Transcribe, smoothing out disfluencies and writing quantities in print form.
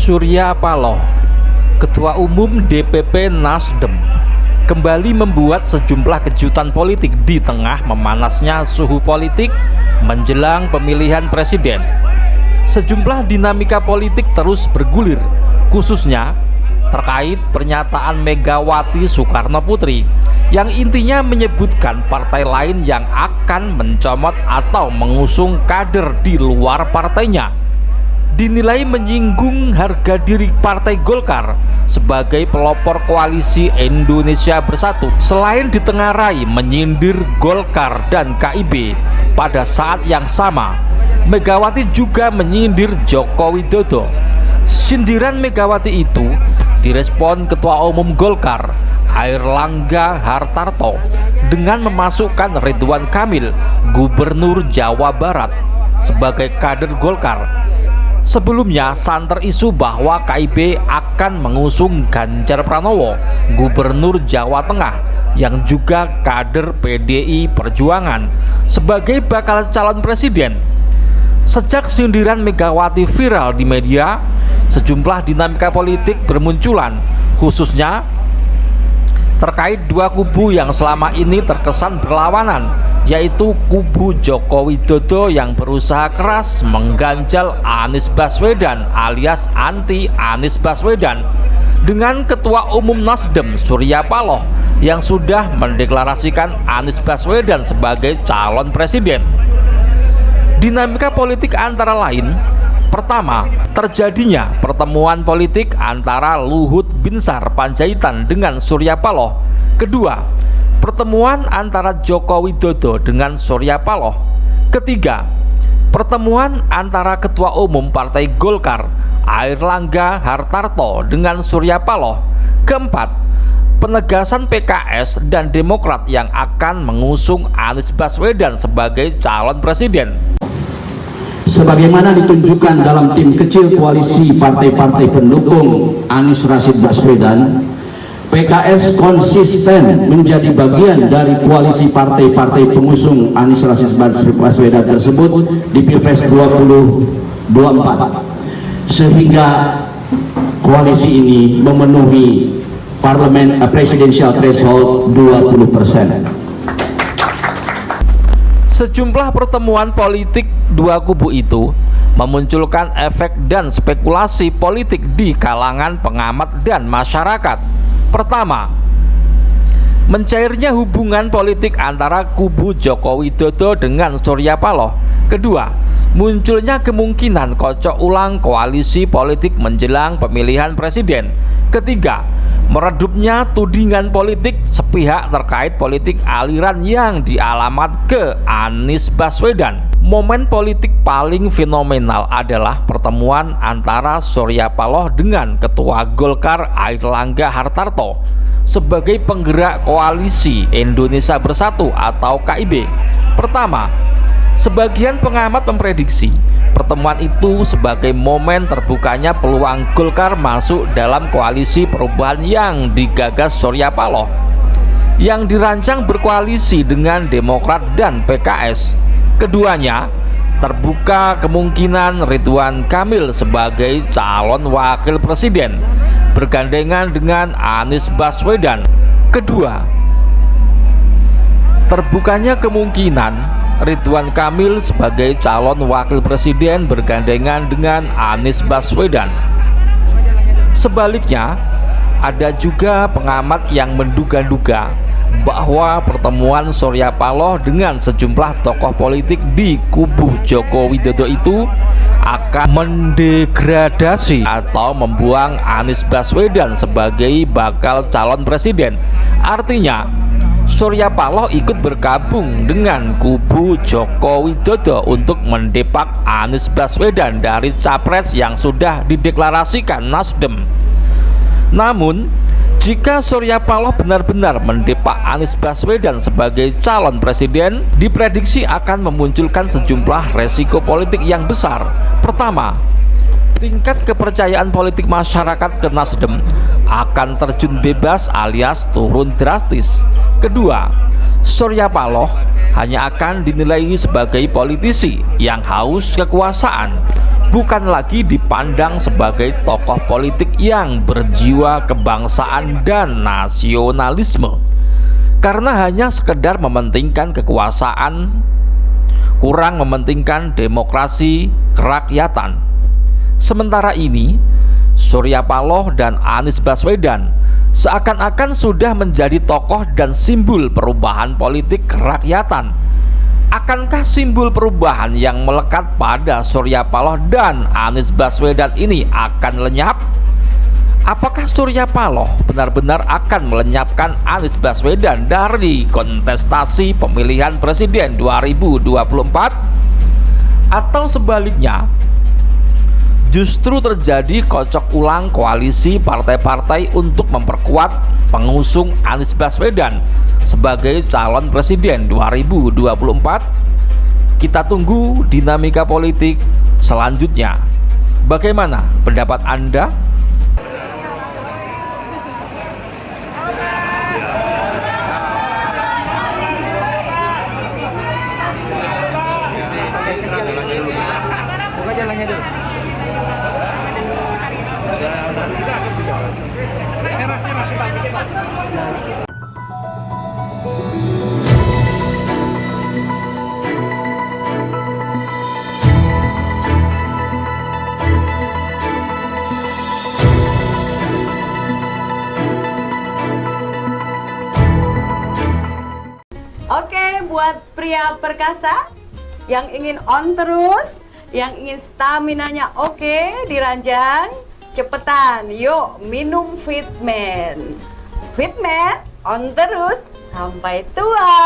Surya Paloh, Ketua Umum DPP Nasdem, kembali membuat sejumlah kejutan politik di tengah memanasnya suhu politik menjelang pemilihan presiden. Sejumlah dinamika politik terus bergulir, khususnya terkait pernyataan Megawati Soekarnoputri yang intinya menyebutkan partai lain yang akan mencomot atau mengusung kader di luar partainya dinilai menyinggung harga diri Partai Golkar sebagai pelopor koalisi Indonesia Bersatu. Selain ditengarai menyindir Golkar dan KIB, pada saat yang sama Megawati juga menyindir Joko Widodo. Sindiran Megawati itu direspon Ketua Umum Golkar Airlangga Hartarto dengan memasukkan Ridwan Kamil, Gubernur Jawa Barat, sebagai kader Golkar. Sebelumnya santer isu bahwa KIB akan mengusung Ganjar Pranowo, Gubernur Jawa Tengah, yang juga kader PDI Perjuangan, sebagai bakal calon presiden. Sejak sindiran Megawati viral di media, sejumlah dinamika politik bermunculan, khususnya terkait dua kubu yang selama ini terkesan berlawanan, yaitu kubu Joko Widodo yang berusaha keras mengganjal Anies Baswedan alias anti Anies Baswedan, dengan Ketua Umum Nasdem Surya Paloh yang sudah mendeklarasikan Anies Baswedan sebagai calon presiden. Dinamika politik antara lain: pertama, terjadinya pertemuan politik antara Luhut Binsar Panjaitan dengan Surya Paloh. Kedua, pertemuan antara Joko Widodo dengan Surya Paloh. Ketiga, pertemuan antara Ketua Umum Partai Golkar Airlangga Hartarto dengan Surya Paloh. Keempat, penegasan PKS dan Demokrat yang akan mengusung Anies Baswedan sebagai calon presiden. Sebagaimana ditunjukkan dalam tim kecil koalisi partai-partai pendukung Anies Rashid Baswedan, PKS konsisten menjadi bagian dari koalisi partai-partai pengusung Anies Rashid Baswedan tersebut di Pilpres 2024, sehingga koalisi ini memenuhi parlemen presidential threshold 20%. Sejumlah pertemuan politik dua kubu itu memunculkan efek dan spekulasi politik di kalangan pengamat dan masyarakat. Pertama, mencairnya hubungan politik antara kubu Joko Widodo dengan Surya Paloh. Kedua, munculnya kemungkinan kocok ulang koalisi politik menjelang pemilihan presiden. Ketiga, meredupnya tudingan politik sepihak terkait politik aliran yang dialamat ke Anies Baswedan. Momen politik paling fenomenal adalah pertemuan antara Surya Paloh dengan Ketua Golkar Airlangga Hartarto sebagai penggerak koalisi Indonesia Bersatu atau KIB. Pertama, sebagian pengamat memprediksi pertemuan itu sebagai momen terbukanya peluang Golkar masuk dalam koalisi perubahan yang digagas Surya Paloh, yang dirancang berkoalisi dengan Demokrat dan PKS. Keduanya terbuka kemungkinan Ridwan Kamil sebagai calon wakil presiden bergandengan dengan Anies Baswedan. Kedua, terbukanya kemungkinan Ridwan Kamil sebagai calon wakil presiden bergandengan dengan Anies Baswedan. Sebaliknya, ada juga pengamat yang menduga-duga bahwa pertemuan Surya Paloh dengan sejumlah tokoh politik di kubu Joko Widodo itu akan mendegradasi atau membuang Anies Baswedan sebagai bakal calon presiden. Artinya, Surya Paloh ikut bergabung dengan kubu Joko Widodo untuk mendepak Anies Baswedan dari capres yang sudah dideklarasikan Nasdem. Namun, jika Surya Paloh benar-benar mendepak Anies Baswedan sebagai calon presiden, diprediksi akan memunculkan sejumlah resiko politik yang besar. Pertama, tingkat kepercayaan politik masyarakat ke Nasdem akan terjun bebas alias turun drastis. Kedua, Surya Paloh hanya akan dinilai sebagai politisi yang haus kekuasaan, bukan lagi dipandang sebagai tokoh politik yang berjiwa kebangsaan dan nasionalisme, karena hanya sekedar mementingkan kekuasaan, kurang mementingkan demokrasi kerakyatan. Sementara ini, Surya Paloh dan Anies Baswedan seakan-akan sudah menjadi tokoh dan simbol perubahan politik kerakyatan. Akankah simbol perubahan yang melekat pada Surya Paloh dan Anies Baswedan ini akan lenyap? Apakah Surya Paloh benar-benar akan melenyapkan Anies Baswedan dari kontestasi pemilihan presiden 2024? Atau sebaliknya, justru terjadi kocok ulang koalisi partai-partai untuk memperkuat pengusung Anies Baswedan sebagai calon presiden 2024? Kita tunggu dinamika politik selanjutnya. Bagaimana pendapat Anda? Oke, buat pria perkasa yang ingin on terus, yang ingin staminanya oke, diranjang, cepetan, yuk minum Fitman. Fitman on terus sampai tua.